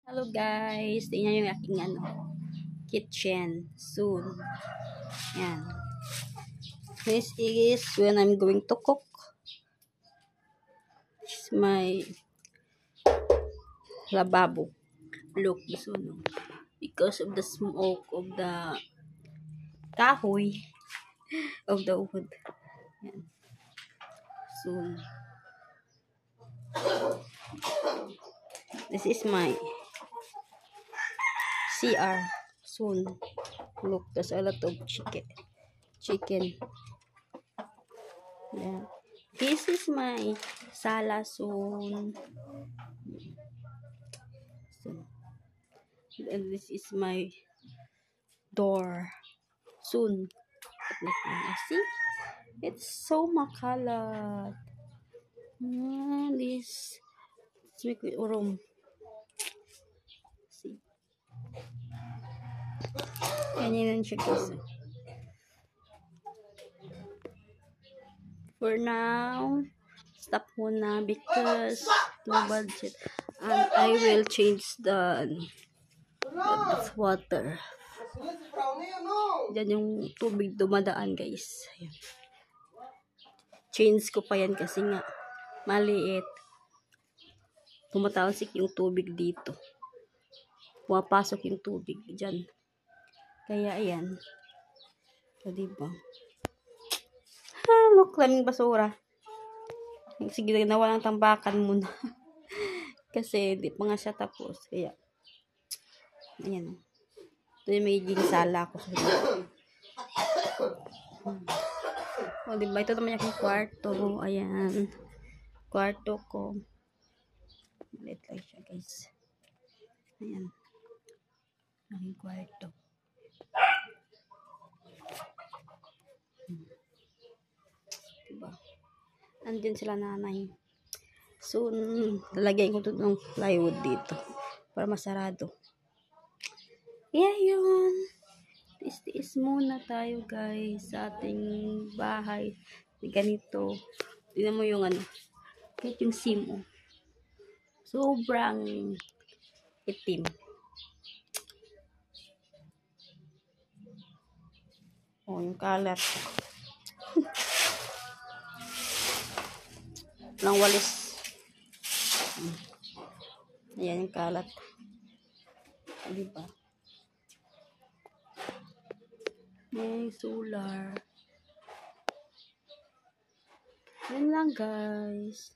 Hello guys, tingnan yung aking kitchen soon. Yan. This is when I'm going to cook. This is my lababo. Look, this one. Because of the smoke of the kahoy of the wood. Yan. Soon. This is my CR. Soon. Look, there's a lot of chicken. Yeah. This is my sala soon. And this is my door soon. See, it's so makalat. This make with room. See, ganyan siya guys. For now, stop muna because no budget, and I will change the water. Diyan yung tubig dumadaan guys. Ayan. Change ko pa yan kasi nga maliit. Tumatalsik yung tubig dito. Pumapasok yung tubig dyan. Kaya ayan. So, diba? Look, laming basura. Sige, ginawa ng tambakan muna. Kasi di pa nga siya tapos. Kaya, ayan. Ito yung may ginisala ko. O, diba? Ito naman yung kwarto. Ayan. Kwarto ko. Malit lang siya, guys. Ayan. Aking kwarto. Diba? Andyan sila nanay. Soon, lalagyan ko ito ng plywood dito. Para masarado. Yeah, yun. Tiis-tiis muna tayo, guys. Sa ating bahay. Ganito. Tignan mo yung kahit yung simo. Sobrang itim. Oh, yung kalat. Lang walis. Ayan yung kalat. Diba? May solar. Yan lang guys.